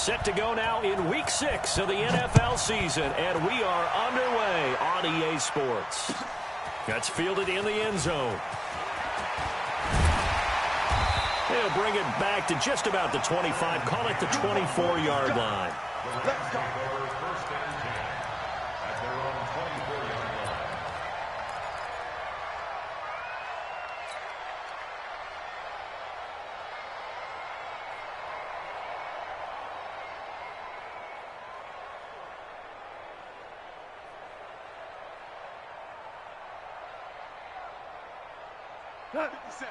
Set to go now in Week 6 of the NFL season, and we are underway on EA Sports. That's fielded in the end zone. They'll bring it back to just about the 25, call it the 24-yard line. Let's go. First and 10 at their own 24-yard line.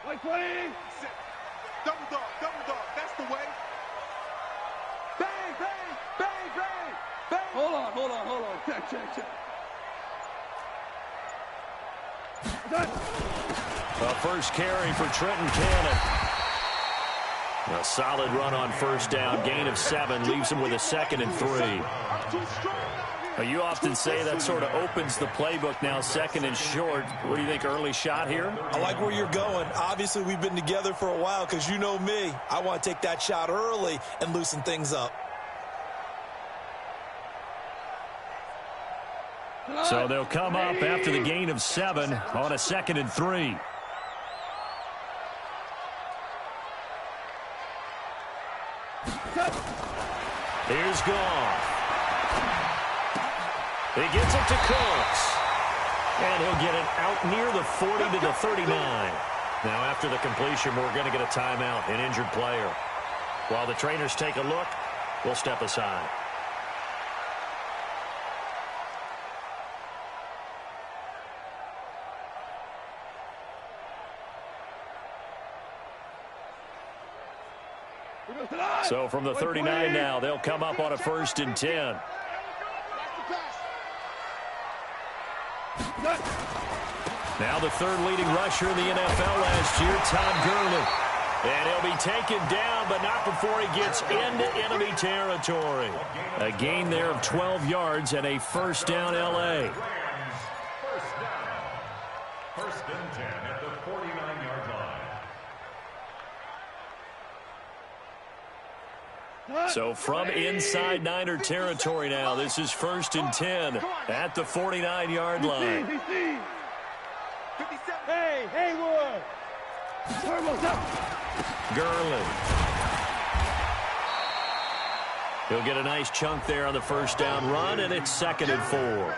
Like 20. Double dog, that's the way. Bang, bang, bang, bang, bang. Hold on. Check. A first carry for Trenton Cannon. A solid run on first down. Gain of 7 leaves him with a 2nd and 3. I'm too strong. You often say that sort of opens the playbook now, 2nd and short. What do you think, early shot here? I like where you're going. Obviously, we've been together for a while because you know me. I want to take that shot early and loosen things up. So they'll come up after the gain of 7 on a 2nd and 3. Here's Goff. He gets it to Cooks. And he'll get it out near the 40 to the 39. Now after the completion, we're going to get a timeout, an injured player. While the trainers take a look, we'll step aside. So from the 39 now, they'll come up on a 1st and 10. Now the 3rd leading rusher in the NFL last year, Todd Gurley. And he'll be taken down, but not before he gets into enemy territory. A gain there of 12 yards and a 1st down L.A. First and 10 at the 49-yard line. So from inside Niner territory now, this is 1st and 10 at the 49-yard line. Hey, Haywood. Gurley. He'll get a nice chunk there on the 1st down run, and it's 2nd and 4.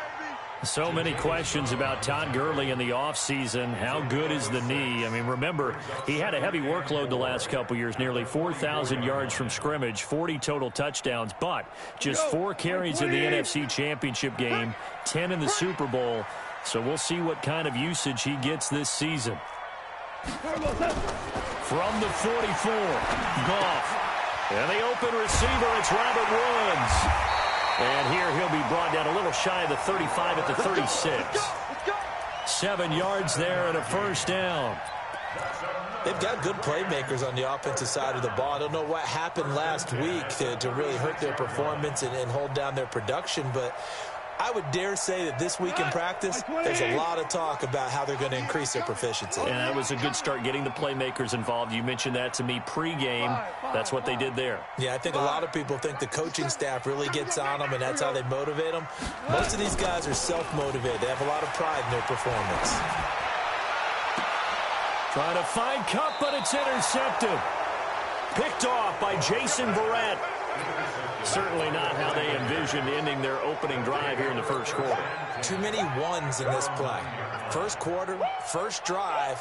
So many questions about Todd Gurley in the offseason. How good is the knee? I mean, remember, he had a heavy workload the last couple years, nearly 4,000 yards from scrimmage, 40 total touchdowns, but just 4 carries in the NFC Championship game, 10 in the Super Bowl. So we'll see what kind of usage he gets this season. From the 44, Goff. And the open receiver, it's Robert Woods. And here he'll be brought down a little shy of the 35 at the 36. 7 yards there and a 1st down. They've got good playmakers on the offensive side of the ball. I don't know what happened last week to really hurt their performance and hold down their production, but I would dare say that this week in practice, there's a lot of talk about how they're going to increase their proficiency. And that was a good start, getting the playmakers involved. You mentioned that to me pregame. That's what they did there. Yeah, I think a lot of people think the coaching staff really gets on them, and that's how they motivate them. Most of these guys are self-motivated. They have a lot of pride in their performance. Trying to find Kupp, but it's intercepted. Picked off by Jason Verrett. Certainly not how they envisioned ending their opening drive here in the 1st quarter. Too many ones in this play. 1st quarter, 1st drive,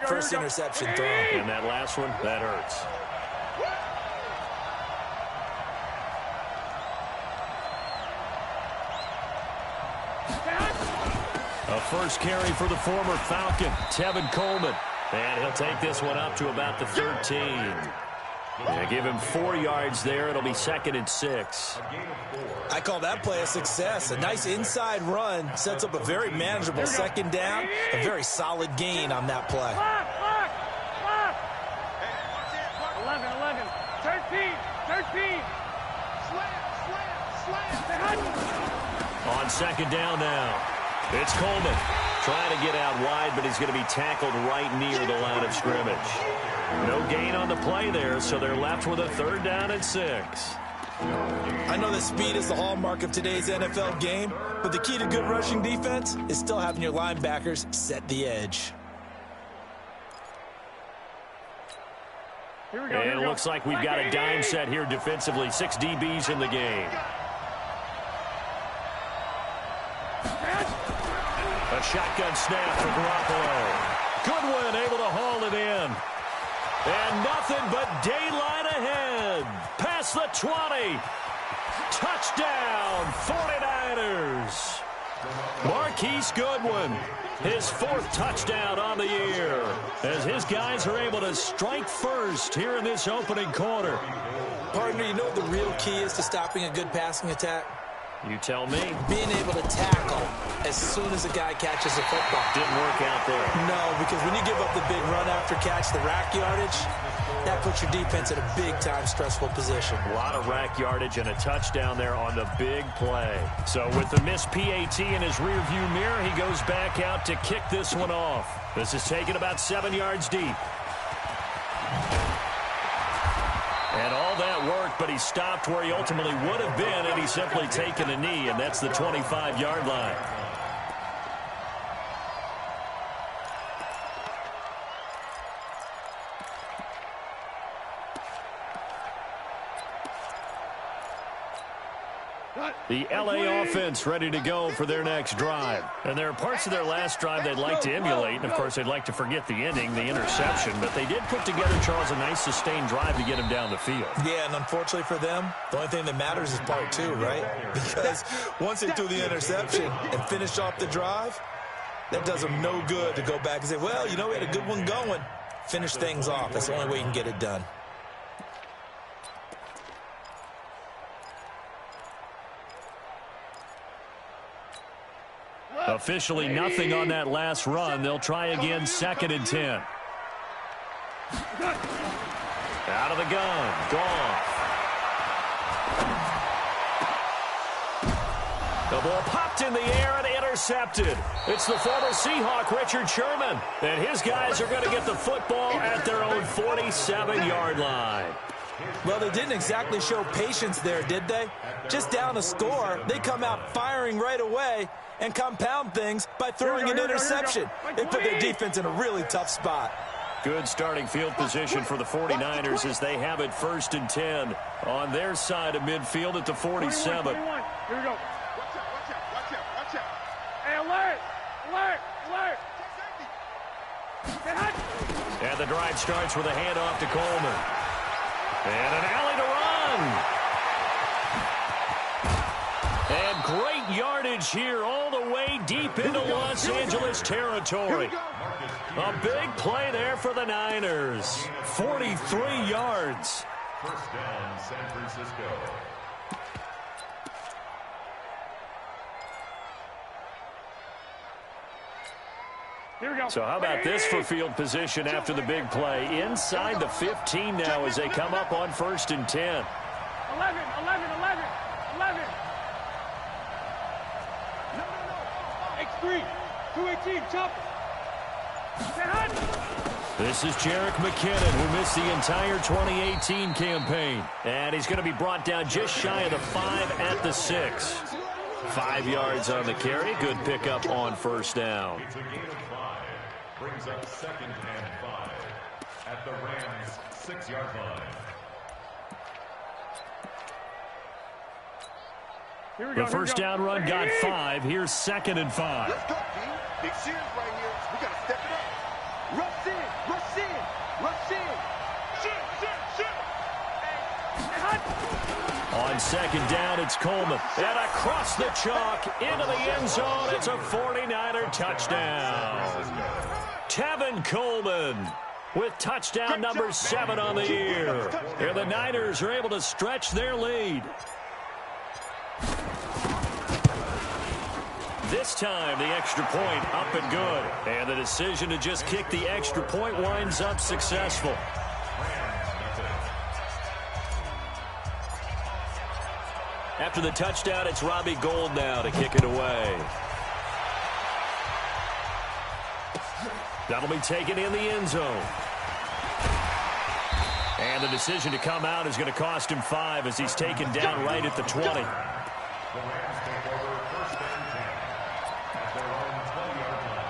first interception thrown. And that last one, that hurts. A first carry for the former Falcon, Tevin Coleman. And he'll take this one up to about the 13. They give him 4 yards there. It'll be 2nd and 6. I call that play a success. A nice inside run sets up a very manageable 2nd down. A very solid gain on that play. 11. 13. On 2nd down now. It's Coleman trying to get out wide, but he's going to be tackled right near the line of scrimmage. No gain on the play there, so they're left with a 3rd down and 6. I know that speed is the hallmark of today's NFL game, but the key to good rushing defense is still having your linebackers set the edge. And it looks like we've got a dime set here defensively. 6 DBs in the game. A shotgun snap for Garoppolo. Goodwin able to haul it in. And nothing but daylight ahead. Past the 20. Touchdown, 49ers. Marquise Goodwin, his 4th touchdown on the year, as his guys are able to strike first here in this opening quarter. Partner, you know what the real key is to stopping a good passing attack? You tell me. Being able to tackle as soon as a guy catches the football. Didn't work out there. No, because when you give up the big run after catch, the rack yardage, that puts your defense in a big-time stressful position. A lot of rack yardage and a touchdown there on the big play. So with the missed PAT in his rearview mirror, he goes back out to kick this one off. This is taken about 7 yards deep. And all that worked, but he stopped where he ultimately would have been had he simply taken a knee, and that's the 25-yard line. The LA offense ready to go for their next drive. And there are parts of their last drive they'd like to emulate. And, of course, they'd like to forget the ending, the interception. But they did put together, Charles, a nice sustained drive to get him down the field. Yeah, and unfortunately for them, the only thing that matters is part 2, right? Because once they threw the interception and finished off the drive, that does them no good to go back and say, well, you know, we had a good one going. Finish things off. That's the only way you can get it done. Officially nothing on that last run. They'll try again, 2nd and 10. Out of the gun. Goff. The ball popped in the air and intercepted. It's the former Seahawk, Richard Sherman. And his guys are going to get the football at their own 47-yard line. Well, they didn't exactly show patience there, did they? Just down a score, they come out firing right away and compound things by throwing an interception. They put their defense in a really tough spot. Good starting field position for the 49ers as they have it 1st and 10 on their side of midfield at the 47. 21. Here we go. Watch out. Hey, alert! And the drive starts with a handoff to Coleman. And an alley to run. And great yardage here all the way deep into Los Angeles territory. A big play there for the Niners. 43 yards. First down, San Francisco. Here we go. So how about this for field position after the big play? Inside the 15 now as they come up on 1st and 10. 11. X3. 218. Chop. This is Jerick McKinnon, who missed the entire 2018 campaign. And he's going to be brought down just shy of the 5 at the 6. 5 yards on the carry. Good pickup on 1st down. It's a gain of 5. Brings up 2nd and 5 at the Rams' 6-yard line. Here we go. The first down run got 5. Here's 2nd and 5. Let's go, team. Big series right here. We got to step it up. Rush in. On 2nd down, it's Coleman. And across the chalk into the end zone. It's a 49er touchdown. Tevin Coleman with touchdown number 7 on the year. And the Niners are able to stretch their lead. This time, the extra point up and good. And the decision to just kick the extra point winds up successful. After the touchdown, it's Robbie Gould now to kick it away. That'll be taken in the end zone. And the decision to come out is going to cost him 5 as he's taken down right at the 20. The Rams take over first and 10 at their own 20-yard line.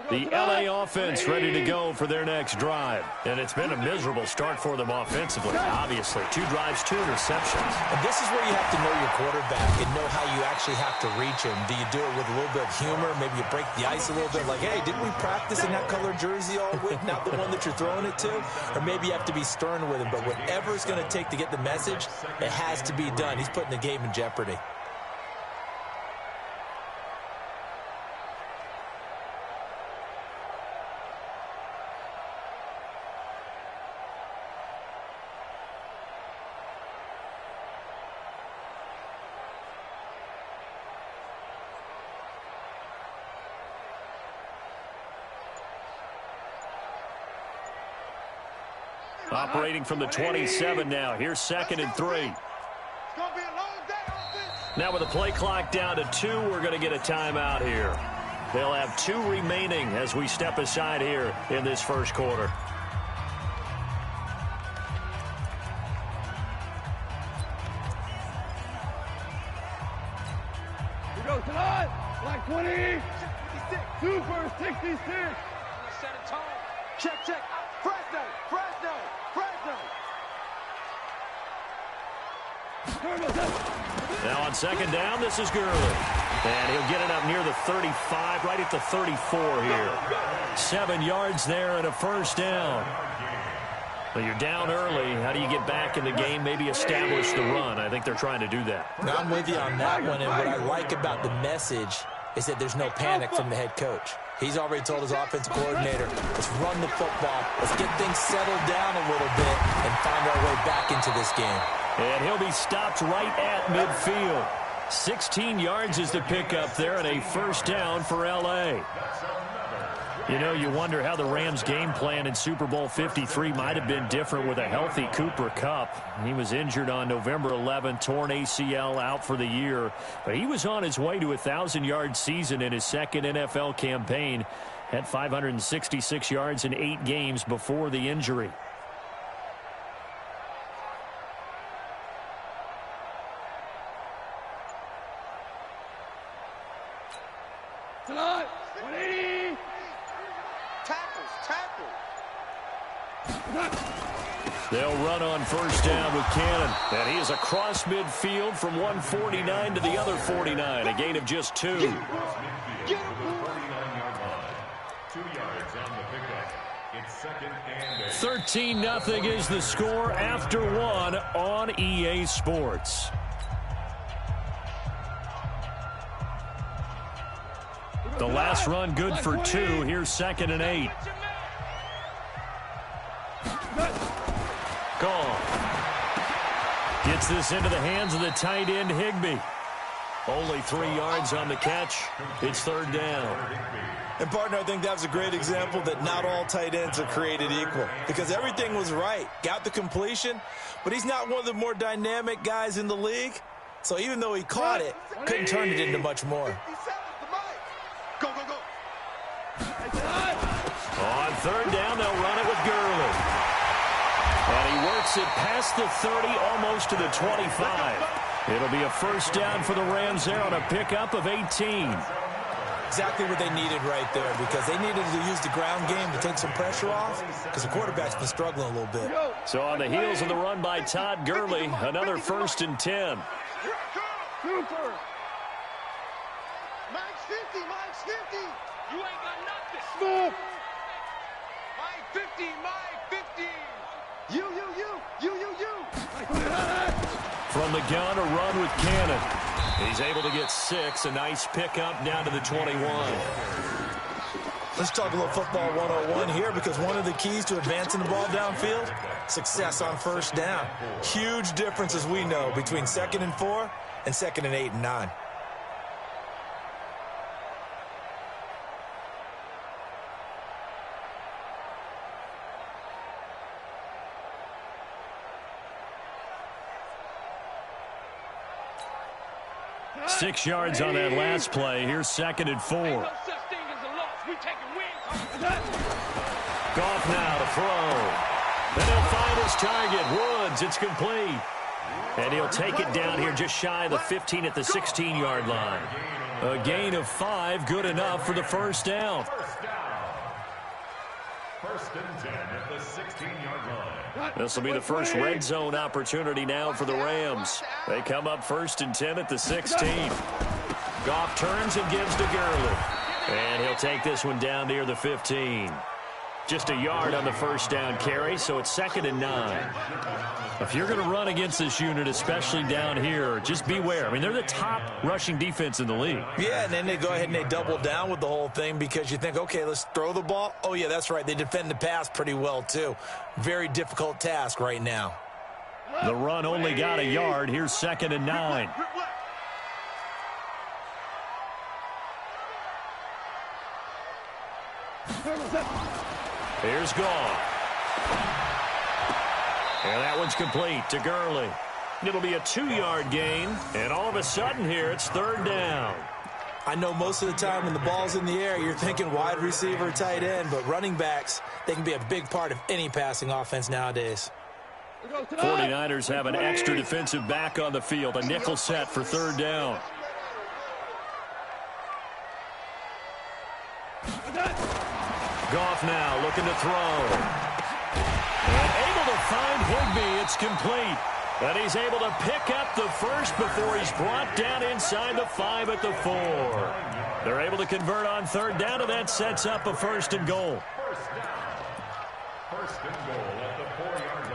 The LA offense ready to go for their next drive. And it's been a miserable start for them offensively, obviously. 2 drives, 2 interceptions. And this is where you have to know your quarterback and know how you actually have to reach him. Do you do it with a little bit of humor? Maybe you break the ice a little bit like, hey, didn't we practice in that color jersey all week? Not the one that you're throwing it to? Or maybe you have to be stern with him. But whatever it's going to take to get the message, it has to be done. He's putting the game in jeopardy. Operating from the 27 now. Here's 2nd and 3. Now with the play clock down to 2, we're going to get a timeout here. They'll have 2 remaining as we step aside here in this first quarter. Here goes tonight. Black 20. Super 66. Set a tone. Check, check. Fresno, Fresno, Fresno. Now on 2nd down, this is Gurley. And he'll get it up near the 35, right at the 34 here. 7 yards there and a first down. Well, you're down early. How do you get back in the game, maybe establish the run? I think they're trying to do that. Now, I'm with you on that one, and what I like about the message is that there's no panic from the head coach. He's already told his offensive coordinator, let's run the football, let's get things settled down a little bit and find our way back into this game. And he'll be stopped right at midfield. 16 yards is the pickup there and a first down for L.A. You know, you wonder how the Rams' game plan in Super Bowl 53 might have been different with a healthy Cooper Kupp. He was injured on November 11th, torn ACL, out for the year. But he was on his way to a 1,000-yard season in his second NFL campaign. Had 566 yards in 8 games before the injury. Tonight. 180. Tackles. They'll run on first down with Cannon. And he is across midfield from 149 to the other 49. A gain of just 2. 49-yard line. 2 yards on the pickup. It's 2nd and 8. 13-0 is the score after 1 on EA Sports. The last run good for 2. Here's 2nd and 8. Gone. Gets this into the hands of the tight end, Higbee. Only 3 yards on the catch. It's 3rd down. And, partner, I think that was a great example that not all tight ends are created equal because everything was right. Got the completion, but he's not one of the more dynamic guys in the league. So even though he caught it, couldn't turn it into much more. Go, go, go. On 3rd down, they'll run it with Gurley. And he works it past the 30, almost to the 25. It'll be a first down for the Rams there on a pickup of 18. Exactly what they needed right there because they needed to use the ground game to take some pressure off because the quarterback's been struggling a little bit. So on the heels of the run by Todd Gurley, another 1st and 10. Super. Mike's 50, Mike's 50. You ain't got nothing. Move. Mike 50, Mike 50. You. From the gun, a run with Cannon. He's able to get 6. A nice pickup down to the 21. Let's talk a little football 101 here because one of the keys to advancing the ball downfield, success on first down. Huge difference, as we know, between 2nd and 4 and 2nd and 8 and 9. 6 yards on that last play. Here's 2nd and 4. Goff now to throw. And he'll find his target. Woods, it's complete. And he'll take it down here just shy of the 15 at the 16-yard line. A gain of 5, good enough for the first down. First and 10 at the 16-yard line. This will be the first red zone opportunity now for the Rams. They come up 1st and 10 at the 16. Goff turns and gives to Gurley. And he'll take this one down near the 15. Just a yard on the first down carry, so it's 2nd and 9. If you're going to run against this unit, especially down here, just beware. I mean, they're the top rushing defense in the league. Yeah, and then they go ahead and they double down with the whole thing because you think, okay, let's throw the ball. Oh, yeah, that's right. They defend the pass pretty well, too. Very difficult task right now. The run only got a yard. Here's 2nd and 9. Here's Goff. And that one's complete to Gurley. It'll be a 2-yard gain. And all of a sudden here, it's 3rd down. I know most of the time when the ball's in the air, you're thinking wide receiver, tight end, but running backs, they can be a big part of any passing offense nowadays. 49ers have an extra defensive back on the field. A nickel set for 3rd down. Goff now looking to throw. And able to find Higbee. It's complete. And he's able to pick up the first before he's brought down inside the 5 at the 4. They're able to convert on 3rd down, and that sets up a 1st and goal. First and goal at the 4-yard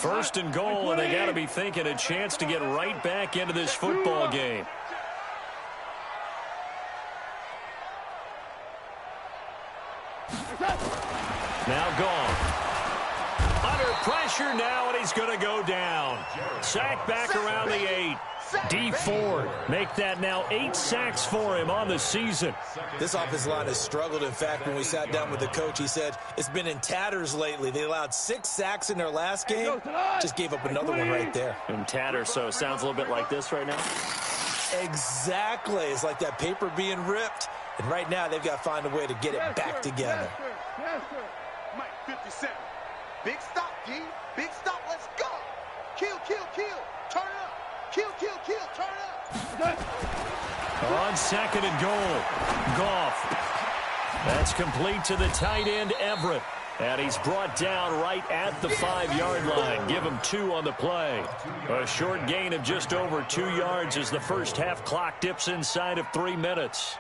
line. 1st and goal, and they got to be thinking a chance to get right back into this football game. Now Goff. Under pressure now, and he's going to go down. Sack back around the 8. Dee Ford make that now 8 sacks for him on the season. This offensive line has struggled. In fact, when we sat down with the coach, he said it's been in tatters lately. They allowed 6 sacks in their last game. Just gave up another one right there. In tatters, so it sounds a little bit like this right now. Exactly. It's like that paper being ripped. And right now, they've got to find a way to get it back together. Yes, sir. Mike 57. Big stop, G. Big stop. Let's go. Kill, kill, kill. Turn it up. Kill, kill, kill. Turn it up. On 2nd and goal, Goff. That's complete to the tight end, Everett. And he's brought down right at the 5-yard line. Give him 2 on the play. A short gain of just over 2 yards as the first half clock dips inside of 3 minutes.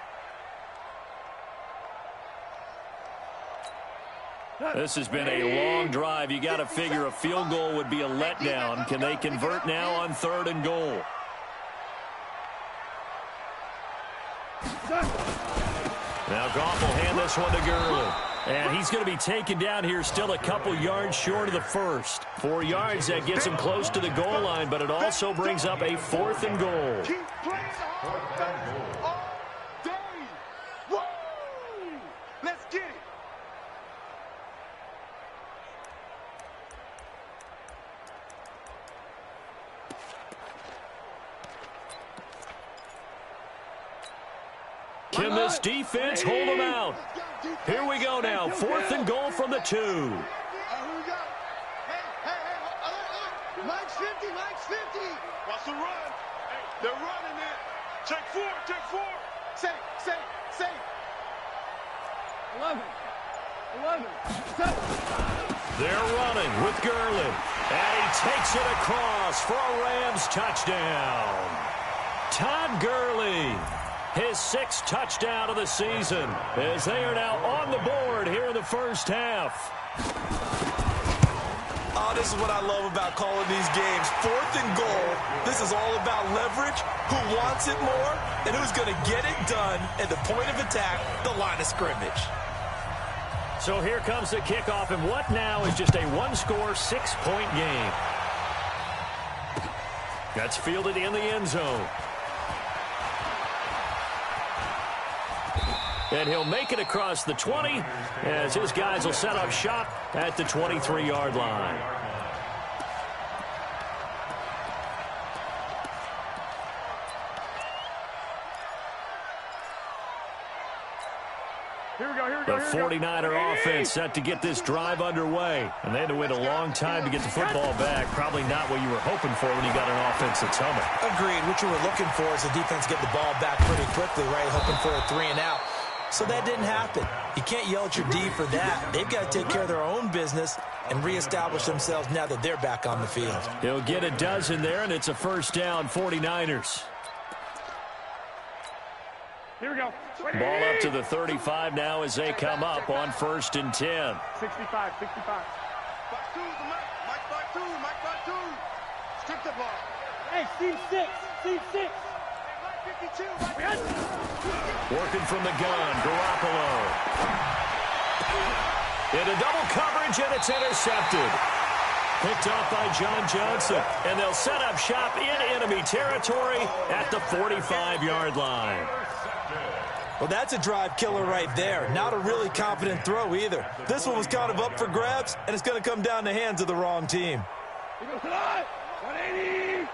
This has been a long drive. You got to figure a field goal would be a letdown. Can they convert now on 3rd and goal? Now Goff will hand this one to Gurley. And he's going to be taken down here still a couple yards short of the first. 4 yards, that gets him close to the goal line, but it also brings up a 4th and goal. Keep playing all day. Woo! Let's get it. Can this defense hold them out? Here we go now. 4th and goal from the 2. Here we go. Hey, Mike's 50, Mike's 50. Watch the run. Hey, they're running it. Check 4, check 4. Say. 11. They're running with Gurley. And he takes it across for a Rams touchdown. Todd Gurley. His 6th touchdown of the season as they are now on the board here in the first half. Oh, this is what I love about calling these games. 4th and goal. This is all about leverage, who wants it more, and who's going to get it done at the point of attack, the line of scrimmage. So here comes the kickoff, and what now is just a 1-score, 6-point game. That's fielded in the end zone. And he'll make it across the 20 as his guys will set up shop at the 23-yard line. The 49er offense set to get this drive underway. And they had to wait a long time to get the football back. Probably not what you were hoping for when you got an offense that's humming. Agreed. What you were looking for is the defense get the ball back pretty quickly, right? Hoping for a 3 and out. So that didn't happen. You can't yell at your D for that. They've got to take care of their own business and reestablish themselves now that they're back on the field. He'll get a dozen there, and it's a first down, 49ers. Here we go. Ball up to the 35 now as they come up on 1st and 10. 65. 5-2 the Mike 5-2, Mike 5-2. Stick the ball. Hey, Steve 6. Steve 6. Mike 52, Working from the gun, Garoppolo. Into double coverage, and it's intercepted. Picked off by John Johnson, and they'll set up shop in enemy territory at the 45-yard line. Well, that's a drive killer right there. Not a really confident throw either. This one was kind of up for grabs, and it's going to come down the hands of the wrong team. He goes tonight. 180. He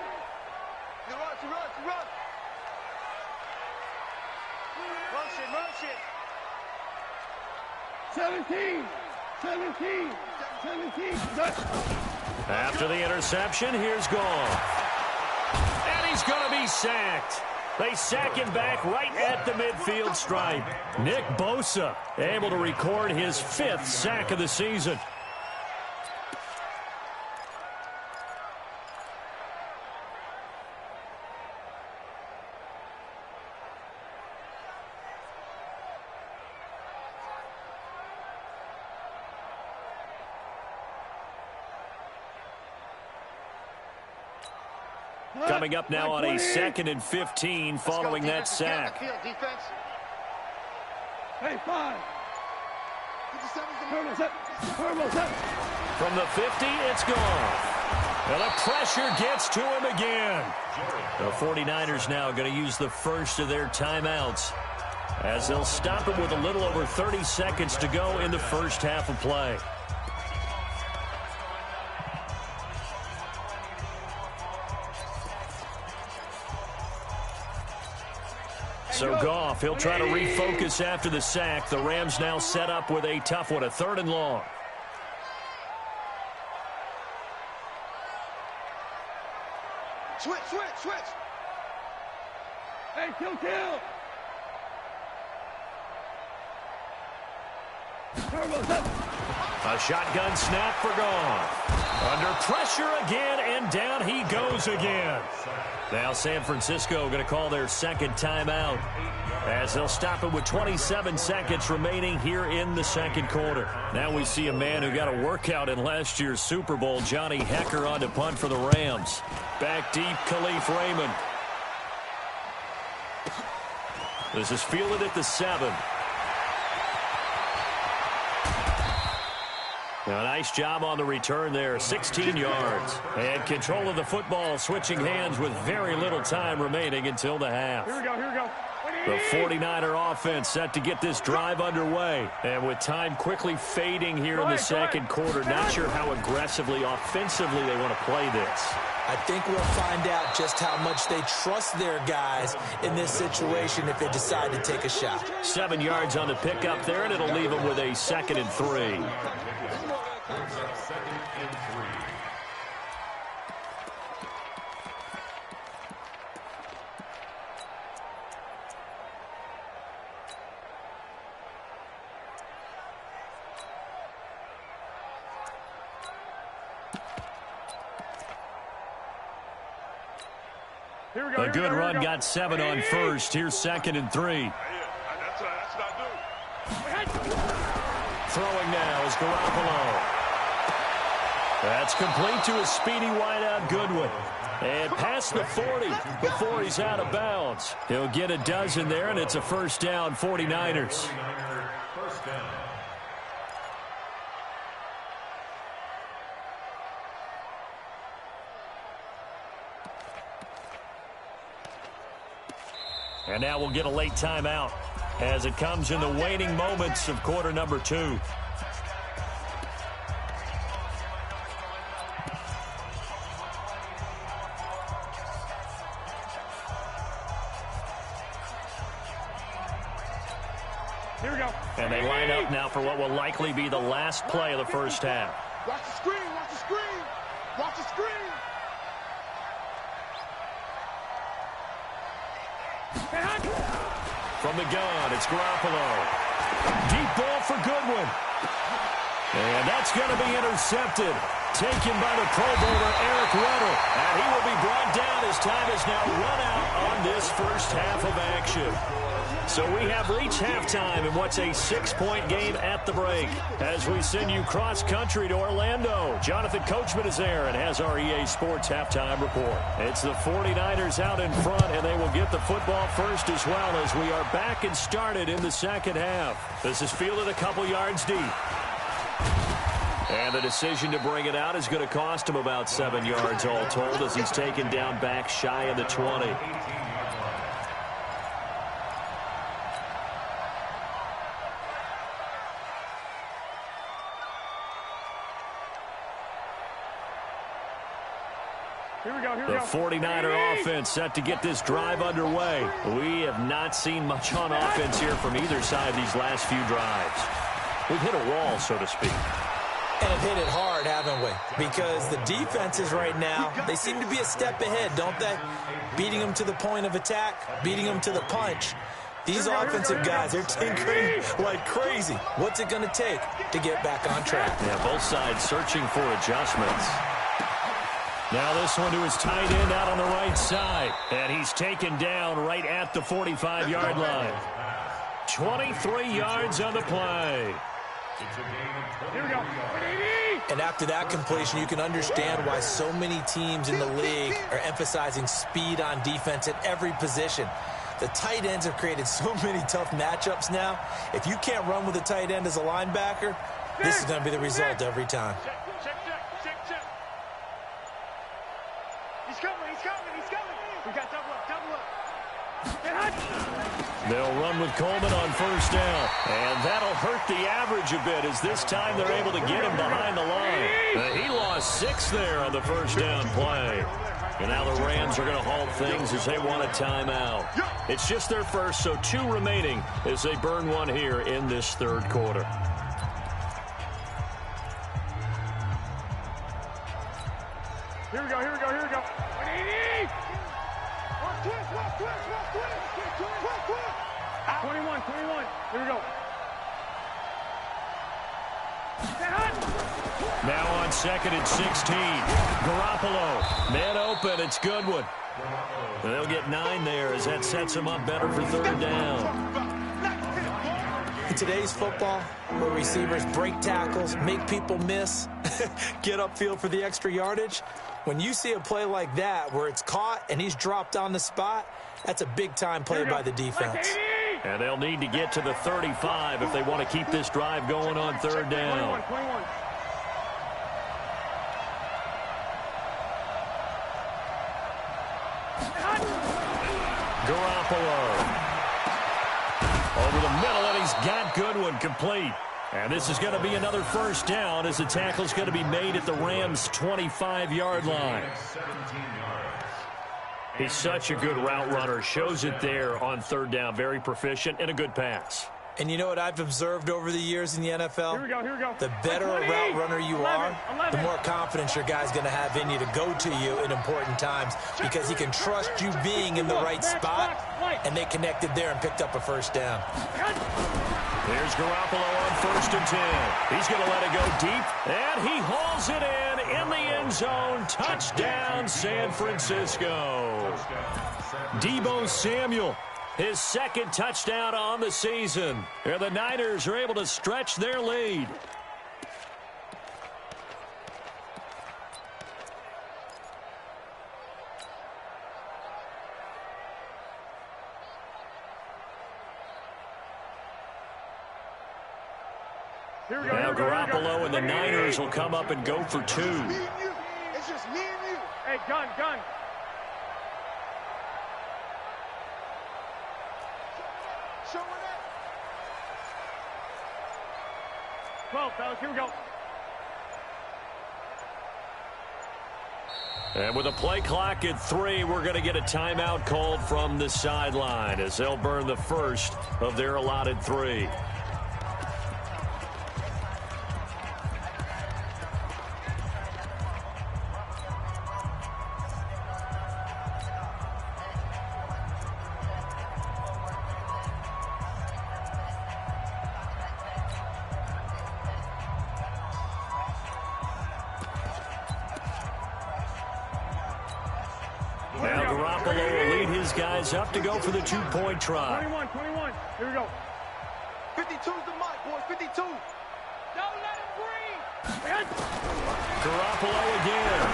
runs. Motion. 17. After the interception, here's Goff. And he's going to be sacked. They sack him back right at the midfield stripe. Nick Bosa able to record his 5th sack of the season. Coming up now on a 2nd and 15 following that sack. Hey, 5. From the 50, it's gone. And the pressure gets to him again. The 49ers now going to use the first of their timeouts as they'll stop it with a little over 30 seconds to go in the first half of play. So Goff, he'll try to refocus after the sack. The Rams now set up with a tough one, a 3rd and long. Switch. Hey, kill. A shotgun snap for Goff. Under pressure again, and down he goes again. Now San Francisco going to call their 2nd timeout as they'll stop it with 27 seconds remaining here in the 2nd quarter. Now we see a man who got a workout in last year's Super Bowl, Johnny Hekker, on to punt for the Rams. Back deep, Khalif Raymond. This is fielded at the 7. Now, nice job on the return there, 16 yards. And control of the football, switching hands with very little time remaining until the half. Here we go. The 49er offense set to get this drive underway. And with time quickly fading here in the 2nd quarter, not sure how aggressively, offensively they want to play this. I think we'll find out just how much they trust their guys in this situation if they decide to take a shot. 7 yards on the pickup there, and it'll leave them with a 2nd and 3. A good run, got 7 on first. Here's 2nd and 3. That's not new. Throwing now is Garoppolo. That's complete to a speedy wideout Goodwin. And past the 40 before he's out of bounds. He'll get a dozen there, and it's a first down, 49ers. First down. And now we'll get a late timeout as it comes in the waning moments of quarter number 2. Here we go. And they line up now for what will likely be the last play of the first half. Watch the screen, watch the screen. Watch the screen. From the gun, it's Garoppolo. Deep ball for Goodwin. And that's going to be intercepted. Taken by the Pro Bowler, Eric Weddle. And he will be brought down as time is now run out on this first half of action. So we have reached halftime in what's a 6-point game at the break. As we send you cross-country to Orlando, Jonathan Coachman is there and has our EA Sports halftime report. It's the 49ers out in front, and they will get the football first as well as we are back and started in the second half. This is fielded a couple yards deep. And the decision to bring it out is going to cost him about 7 yards all told as he's taken down back shy of the 20. The 49er offense set to get this drive underway. We have not seen much on offense here from either side these last few drives. We've hit a wall, so to speak. And have hit it hard, haven't we? Because the defenses right now, they seem to be a step ahead, don't they? Beating them to the point of attack, beating them to the punch. These offensive guys, they're tinkering like crazy. What's it going to take to get back on track? Yeah, both sides searching for adjustments. Now this one to his tight end out on the right side. And he's taken down right at the 45-yard line. 23 yards on the play. Here we go. And after that completion, you can understand why so many teams in the league are emphasizing speed on defense at every position. The tight ends have created so many tough matchups now. If you can't run with a tight end as a linebacker, this is going to be the result every time. Check. He's coming. We got double up. They'll run with Coleman on first down. And that'll hurt the average a bit as this time they're able to get him behind the line. He lost 6 there on the first down play. And now the Rams are going to halt things as they want a timeout. It's just their first, so 2 remaining as they burn one here in this third quarter. Here we go. 180. Twist. 21. Here we go. Now on second and 16. Garoppolo. Man open. It's Goodwin. They'll get 9 there as that sets them up better for third down. In today's football, where receivers break tackles, make people miss, get upfield for the extra yardage, when you see a play like that where it's caught and he's dropped on the spot, that's a big-time play by the defense. And they'll need to get to the 35 if they want to keep this drive going on third down. 21. Garoppolo. Over the middle, and he's got Goodwin complete. And this is going to be another first down as the tackle's going to be made at the Rams' 25-yard line. He's such a good route runner. Shows it there on third down. Very proficient and a good pass. And you know what I've observed over the years in the NFL? Here we go. The better a route runner you are, the more confidence your guy's going to have in you to go to you in important times because he can trust you being in the right spot, and they connected there and picked up a first down. Here's Garoppolo on first and 10. He's going to let it go deep, and he hauls it in the end zone. Touchdown, San Francisco. Deebo Samuel, his second touchdown on the season. And the Niners are able to stretch their lead. Now Garoppolo and the Niners will come up and go for 2. It's just me and you. Hey, gun. Show her that. 12, fellas. Here we go. And with a play clock at 3, we're going to get a timeout called from the sideline as they'll burn the first of their allotted 3. Garoppolo will lead his guys up to go for the two-point try. 21. Here we go. 52's the mic, boys. 52. Don't let him breathe. Garoppolo again.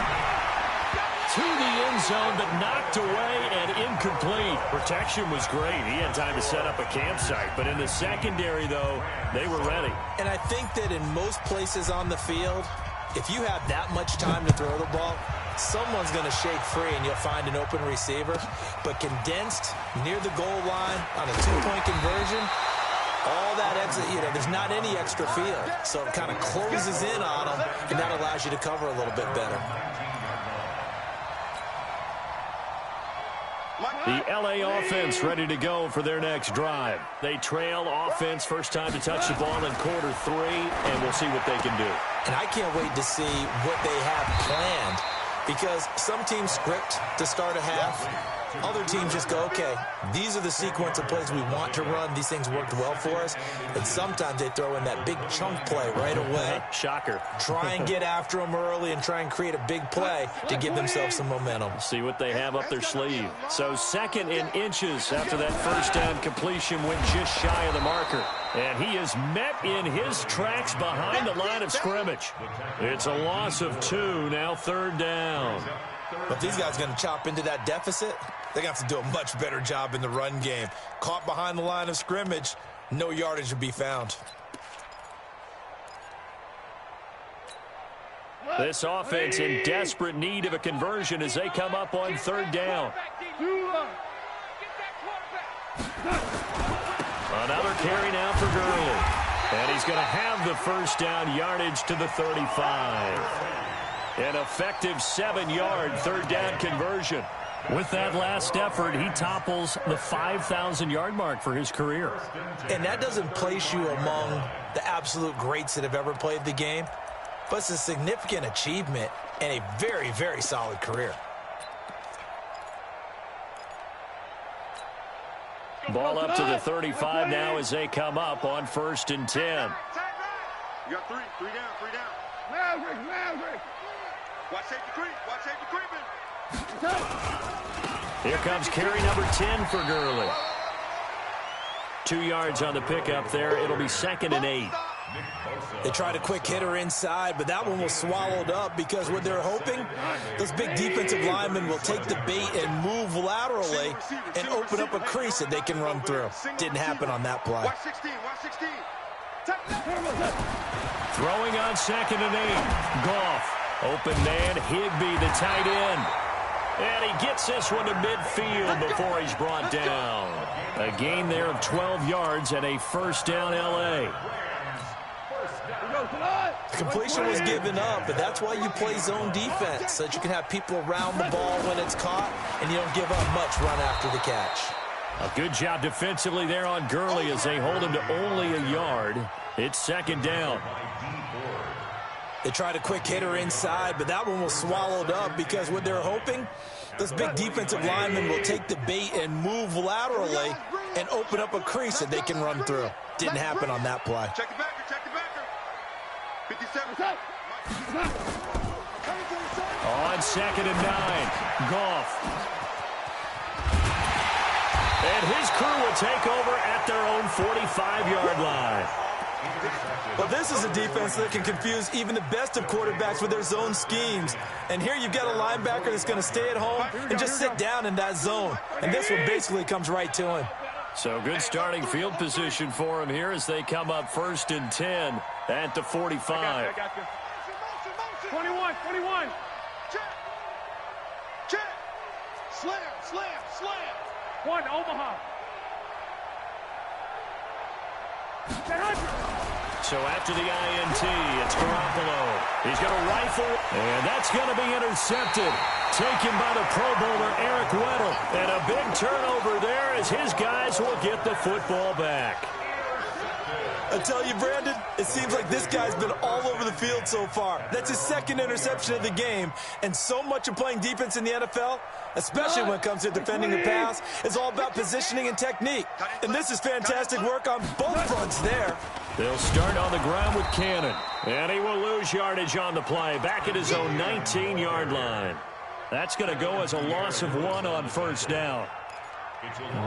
To the end zone, but knocked away and incomplete. Protection was great. He had time to set up a campsite. But in the secondary, though, they were ready. And I think that in most places on the field, if you have that much time to throw the ball, someone's going to shake free and you'll find an open receiver. But condensed near the goal line on a two-point conversion, all that exit, there's not any extra field. So it kind of closes in on them, and that allows you to cover a little bit better. The L.A. offense ready to go for their next drive. They trail offense, first time to touch the ball in quarter 3, and we'll see what they can do. And I can't wait to see what they have planned, because some teams script to start a half. Other teams just go, okay, these are the sequence of plays we want to run. These things worked well for us. And sometimes they throw in that big chunk play right away. Shocker. Try and get after them early and try and create a big play to give themselves some momentum. See what they have up their sleeve. So 2nd and inches after that first down completion went just shy of the marker. And he is met in his tracks behind the line of scrimmage. It's a loss of 2, now 3rd down. But these guys are going to chop into that deficit. They're going to have to do a much better job in the run game. Caught behind the line of scrimmage, no yardage to be found. This offense in desperate need of a conversion as they come up on 3rd down. Another carry now for Gurley. And he's going to have the first down yardage to the 35. An effective 7-yard 3rd down conversion. With that last effort, he topples the 5,000-yard mark for his career. And that doesn't place you among the absolute greats that have ever played the game, but it's a significant achievement and a very, very solid career. Ball up to the 35 now as they come up on 1st and 10. You got 3 down. Maverick. Watch safety creeping. Here comes carry number 10 for Gurley. 2 yards on the pickup there. It'll be 2nd and 8. They tried a quick hitter inside, but that one was swallowed up because what they're hoping, those big defensive linemen will take the bait and move laterally and open up a crease that they can run through. Didn't happen on that play. Watch 16. Throwing on 2nd and 8. Goff. Open man, Higbee, the tight end. And he gets this one to midfield before he's brought down. A gain there of 12 yards and a first down L.A. The completion was given up, but that's why you play zone defense, so that you can have people around the ball when it's caught, and you don't give up much run after the catch. A good job defensively there on Gurley as they hold him to only a yard. It's 2nd down. They tried a quick hitter inside, but that one was swallowed up because what they're hoping, those big defensive linemen will take the bait and move laterally and open up a crease that they can run through. Didn't happen on that play. Check the backer. 57. On 2nd and 9. Goff. And his crew will take over at their own 45-yard line. Well, this is a defense that can confuse even the best of quarterbacks with their zone schemes. And here you've got a linebacker that's going to stay at home and just sit down in that zone. And this one basically comes right to him. So good starting field position for him here as they come up 1st and 10 at the 45. I got you. 21. Check. Slam. 1, Omaha. So after the INT, it's Garoppolo. He's going to rifle, and that's going to be intercepted. Taken by the Pro Bowler Eric Weddle. And a big turnover there as his guys will get the football back. I tell you, Brandon, it seems like this guy's been all over the field so far. That's his 2nd interception of the game. And so much of playing defense in the NFL, especially when it comes to defending the pass, is all about positioning and technique. And this is fantastic work on both fronts there. They'll start on the ground with Cannon. And he will lose yardage on the play, back at his own 19-yard line. That's going to go as a loss of 1 on first down.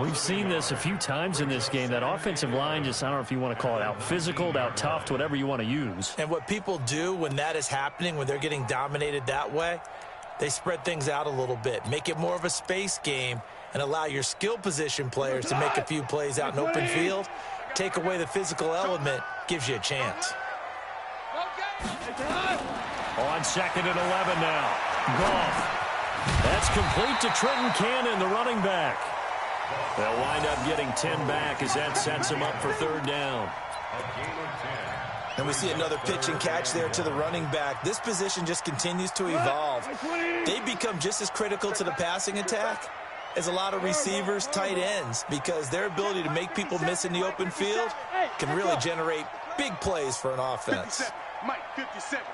We've seen this a few times in this game. That offensive line just, I don't know if you want to call it out physical, out tough, whatever you want to use. And what people do when that is happening, when they're getting dominated that way, they spread things out a little bit, make it more of a space game, and allow your skill position players to make a few plays out in open field. Take away the physical element, gives you a chance. On 2nd and 11 now. Goff. That's complete to Trenton Cannon, the running back. They'll wind up getting 10 back as that sets them up for 3rd down. And we see another pitch and catch there to the running back. This position just continues to evolve. They become just as critical to the passing attack as a lot of receivers, tight ends, because their ability to make people miss in the open field can really generate big plays for an offense. 57. Mike, 57.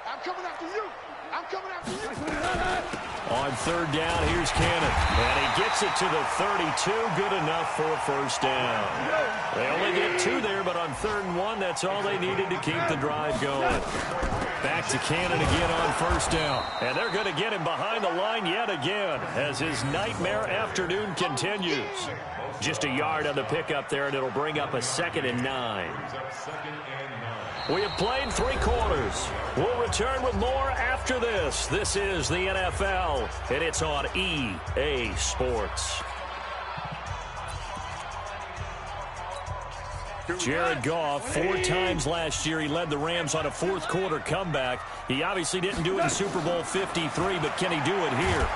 I'm coming after you. I'm coming after you. On 3rd down, here's Cannon. And he gets it to the 32. Good enough for a first down. They only get 2 there, but on 3rd and 1, that's all they needed to keep the drive going. Back to Cannon again on first down. And they're going to get him behind the line yet again as his nightmare afternoon continues. Just a yard on the pickup there, and it'll bring up a 2nd and 9. We have played 3 quarters. We'll return with more after this. This is the NFL, and it's on EA Sports. Jared Goff, 4 times last year he led the Rams on a 4th quarter comeback. He obviously didn't do it in Super Bowl 53, but can he do it here?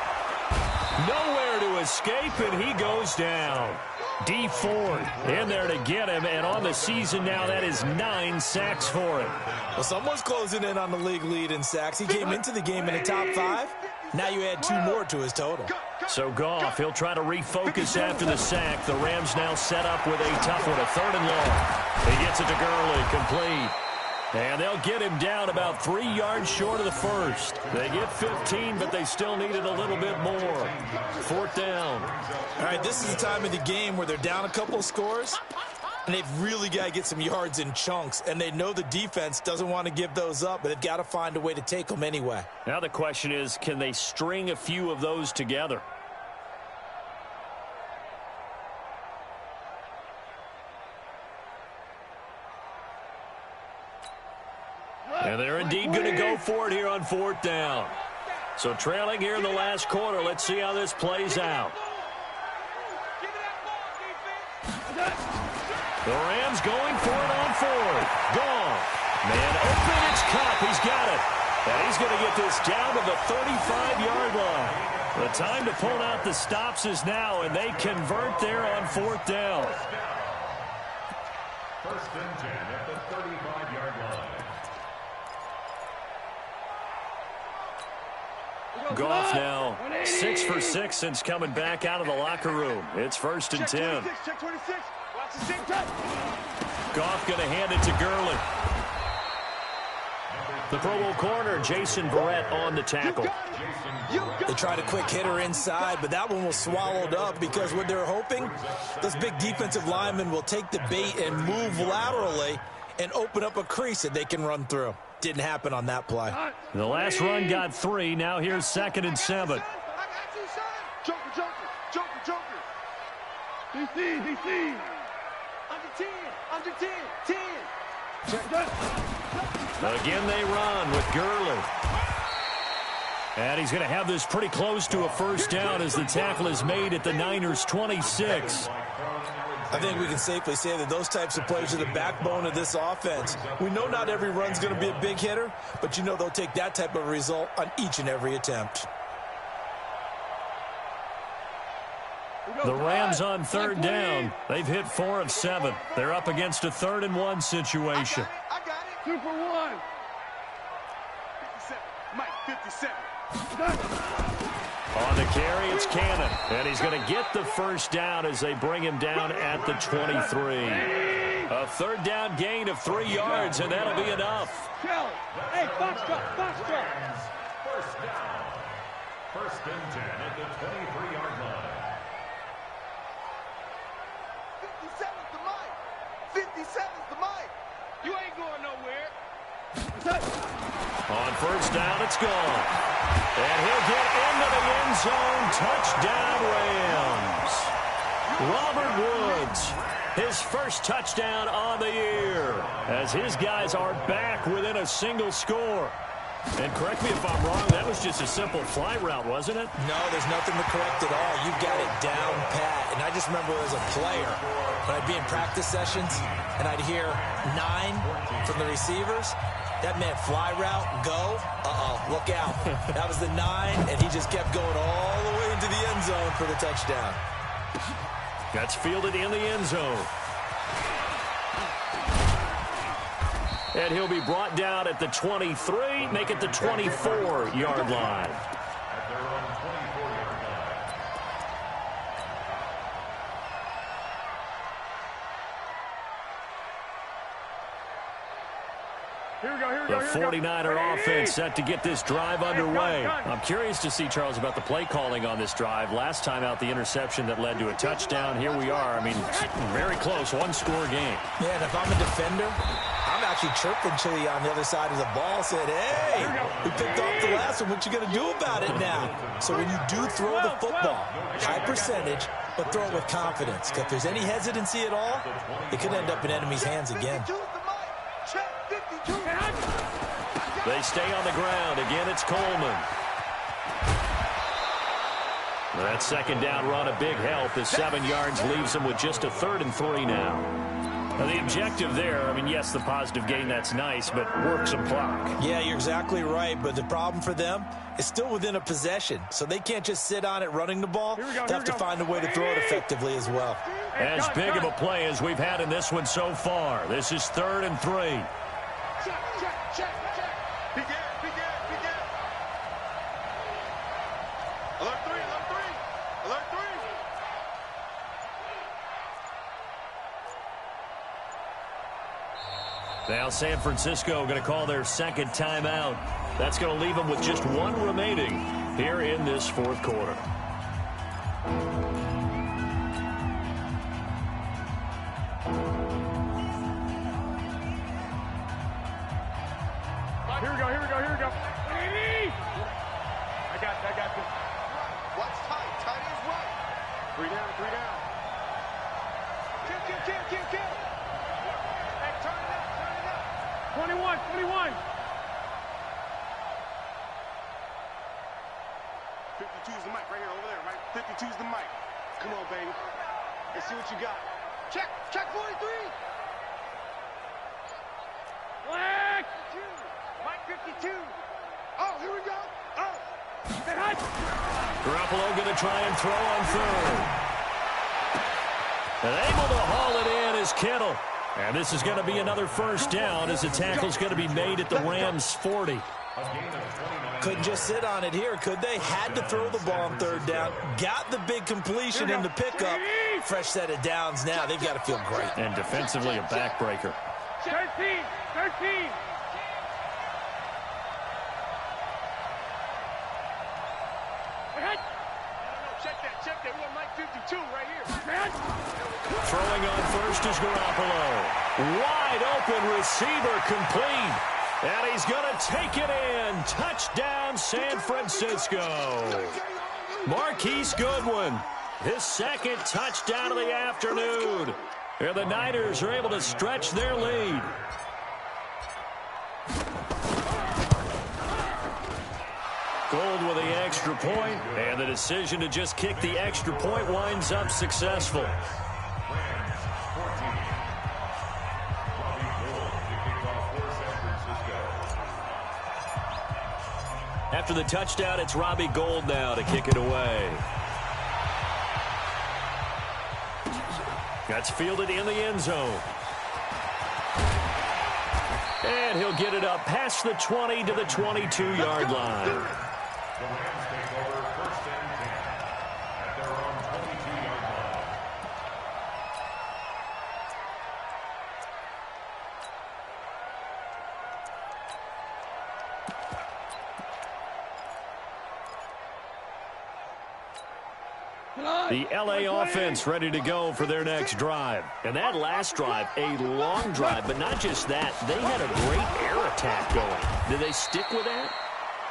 Nowhere to escape, and he goes down. Dee Ford in there to get him, and on the season now, that is 9 sacks for him. Well, someone's closing in on the league lead in sacks. He came into the game in the top 5. Now you add 2 more to his total. So Goff, he'll try to refocus after the sack. The Rams now set up with a tough one, a 3rd and long. He gets it to Gurley, complete. And they'll get him down about 3 yards short of the first. They get 15, but they still needed a little bit more. 4th down. All right, this is the time of the game where they're down a couple of scores, and they've really got to get some yards in chunks, and they know the defense doesn't want to give those up, but they've got to find a way to take them anyway. Now the question is, can they string a few of those together? And they're indeed going to go for it here on 4th down. So trailing here in the last quarter. Let's see how this plays out. The Rams going for it on 4th. Gone. Man open, it's Kupp. He's got it. And he's going to get this down to the 35-yard line. The time to pull out the stops is now, and they convert there on 4th down. 1st and 10 at the 35-yard line. Goff now 6 for 6 since coming back out of the locker room. It's 1st and 10. Check 26. Watch the same time. Goff going to hand it to Gurley. The Pro Bowl corner, Jason Verrett, on the tackle. They tried a quick hitter inside, but that one was swallowed up because what they're hoping, those big defensive linemen will take the bait and move laterally and open up a crease that they can run through. Didn't happen on that play. The last run got 3. Now here's 2nd and 7. I got you, son. Joker, Joker, Joker, Joker. DC. Under 10, 10. Again they run with Gurley. And he's going to have this pretty close to a first down as the tackle is made at the Niners' 26. I think we can safely say that those types of plays are the backbone of this offense. We know not every run's going to be a big hitter, but you know they'll take that type of result on each and every attempt. The Rams on 3rd down. They've hit 4 of 7. They're up against a 3rd and 1 situation. I got it. 2 for 1. 57. Mike, 57. On the carry, it's Cannon. And he's going to get the first down as they bring him down at the 23. A 3rd down gain of 3 yards, and that'll be enough. Hey, Foxtrot. 1st down. 1st and 10 at the 23-yard line. 57's the mic. 57's the mic. You ain't going nowhere. On first down, it's gone. And he'll get into the end zone. Touchdown, Rams. Robert Woods, his first touchdown on the year, as his guys are back within a single score. And correct me if I'm wrong, that was just a simple fly route, wasn't it? No, there's nothing to correct at all. You've got it down pat. And I just remember as a player, when I'd be in practice sessions, and I'd hear 9 from the receivers, that meant fly route, go, look out. That was the 9, and he just kept going all the way into the end zone for the touchdown. That's fielded in the end zone. And he'll be brought down at the 23, make it the 24-yard line. At their own 24-yard line. Here we go, here we The go, here we go. 49er offense set to get this drive underway. I'm curious to see, Charles, about the play calling on this drive. Last time out, the interception that led to a touchdown. Here we are. I mean, very close, one-score game. Yeah, and if I'm a defender, I'm actually chirping Chili on the other side of the ball, said, hey, we picked off the last one. What you going to do about it now? So when you do throw the football, high percentage, but throw it with confidence. Because if there's any hesitancy at all, it could end up in enemy's hands again. They stay on the ground. Again, it's Coleman. That second down run, a big help as 7 yards leaves them with just a 3rd and 3 now. Now, the objective there, I mean, yes, the positive gain, that's nice, but work some clock. Yeah, you're exactly right, but the problem for them is still within a possession, so they can't just sit on it running the ball. They have to find a way to throw it effectively as well. As big of a play as we've had in this one so far. This is 3rd and 3. Check, check, check, check. Big gap, big gap, big gap. Alert 3, alert 3, alert 3. Now San Francisco going to call their second timeout. That's going to leave them with just 1 remaining here in this 4th quarter. Here we go, here we go, here we go. I got this. Watch tight. Tight is right. 3 down, 3 down. Kill. Hey, turn it up. 21, 21. 52's the mic right here, over there, right? 52's the mic. Come on, baby. Let's see what you got. Check 43. Black. Mike 52. Oh, here we go. Oh. Garoppolo going to try and throw on 3rd. And able to haul it in is Kittle. And this is going to be another first down as the tackle's going to be made at the Rams' 40. Couldn't just sit on it here, could they? Had to throw the ball on 3rd down. Got the big completion in the pickup. Fresh set of downs now. They've got to feel great. And defensively, a backbreaker. 13. Check that. We got Mike 52 right here. Throwing on first is Garoppolo. Wide open receiver complete. And he's going to take it in. Touchdown, San Francisco. Marquise Goodwin, his 2nd touchdown of the afternoon. And the Niners are able to stretch their lead. Gold with the extra point, and the decision to just kick the extra point winds up successful. After the touchdown, it's Robbie Gould now to kick it away. That's fielded in the end zone. And he'll get it up past the 20 to the 22-yard line. The Rams take over 1st and 10 at their own 22-yard line. The LA offense ready to go for their next drive. And that last drive, a long drive, but not just that. They had a great air attack going. Did they stick with that?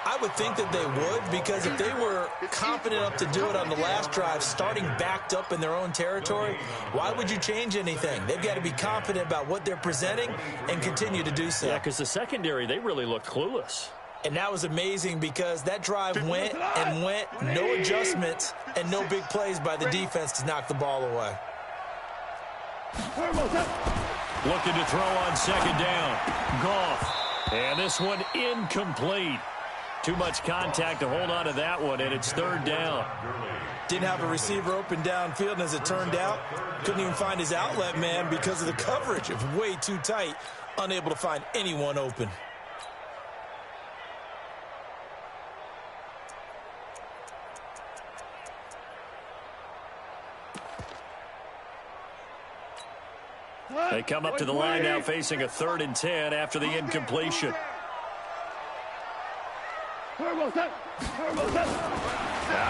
I would think that they would, because if they were confident enough to do it on the last drive, starting backed up in their own territory, why would you change anything? They've got to be confident about what they're presenting and continue to do so. Yeah, because the secondary, they really looked clueless. And that was amazing because that drive went and went, no adjustments, and no big plays by the defense to knock the ball away. Looking to throw on second down. Goff. And this one incomplete. Too much contact to hold on to that one, and it's third down. Didn't have a receiver open downfield, and as it turned out, couldn't even find his outlet man because of the coverage. It was way too tight, unable to find anyone open. They come up to the line now facing a 3rd and 10 after the incompletion. Out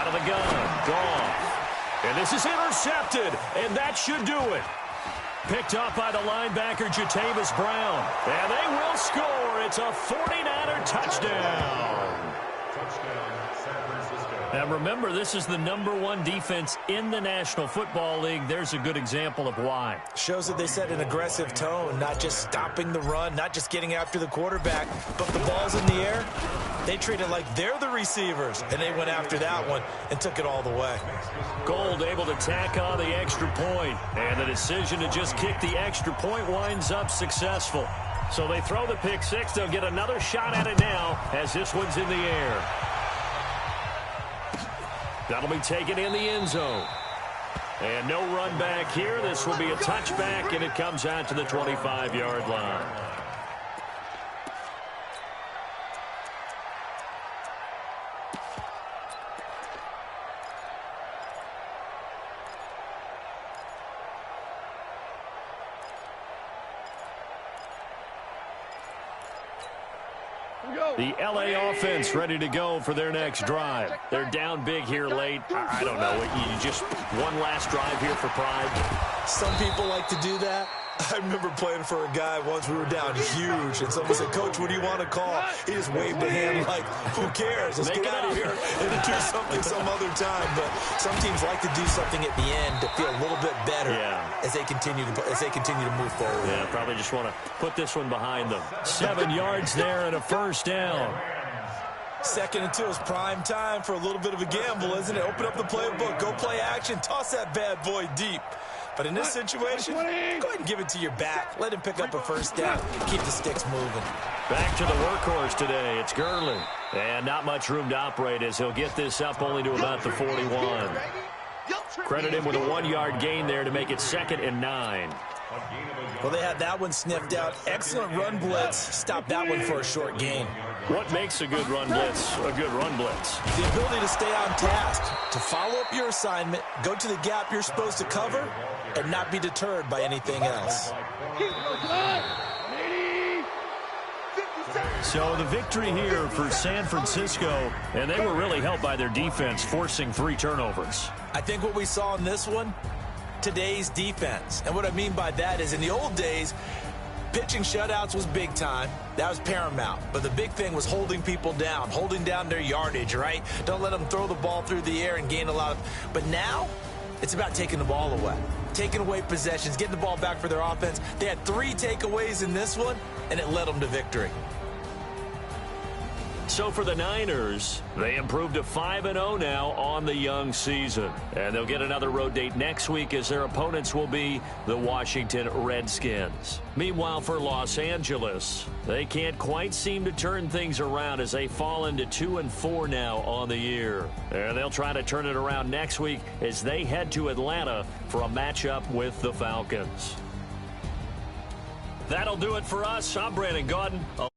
of the gun, Goff. And this is intercepted, and that should do it. Picked up by the linebacker, Jatavis Brown. And they will score. It's a 49er touchdown. And remember, this is the #1 defense in the National Football League. There's a good example of why. Shows that they set an aggressive tone, not just stopping the run, not just getting after the quarterback, but the ball's in the air. They treat it like they're the receivers, and they went after that one and took it all the way. Gold able to tack on the extra point, and the decision to just kick the extra point winds up successful. So they throw the pick six. They'll get another shot at it now as this one's in the air. That'll be taken in the end zone. And no run back here. This will be a touchback, and it comes out to the 25-yard line. The LA offense ready to go for their next drive. They're down big here late. I don't know. You just one last drive here for pride. Some people like to do that. I remember playing for a guy once. We were down huge, and someone said, "Coach, what do you want to call?" He just waved a hand like, "Who cares? Let's get out of here and do something some other time." But some teams like to do something at the end to feel a little bit better as they continue to move forward. Yeah, probably just want to put this one behind them. 7 yards there and a first down. 2nd and 2 is prime time for a little bit of a gamble, isn't it? Open up the playbook, go play action, toss that bad boy deep. But in this situation, go ahead and give it to your back. Let him pick up a first down. Keep the sticks moving. Back to the workhorse today. It's Gurley. And not much room to operate as he'll get this up only to about the 41. Credit him with a 1-yard gain there to make it 2nd and 9. Well, they had that one sniffed out. Excellent run blitz. Stop that one for a short gain. What makes a good run blitz a good run blitz? The ability to stay on task, to follow up your assignment, go to the gap you're supposed to cover, and not be deterred by anything else. So the victory here for San Francisco, and they were really helped by their defense, forcing 3 turnovers. I think what we saw in this one, today's defense. And what I mean by that is in the old days, pitching shutouts was big time. That was paramount. But the big thing was holding people down, holding down their yardage, right? Don't let them throw the ball through the air and gain a lot of... But now, it's about taking the ball away. Taking away possessions, getting the ball back for their offense. They had 3 takeaways in this one, and it led them to victory. So for the Niners, they improved to 5-0 now on the young season. And they'll get another road date next week as their opponents will be the Washington Redskins. Meanwhile, for Los Angeles, they can't quite seem to turn things around as they fall into 2-4 now on the year. And they'll try to turn it around next week as they head to Atlanta for a matchup with the Falcons. That'll do it for us. I'm Brandon Gaudin.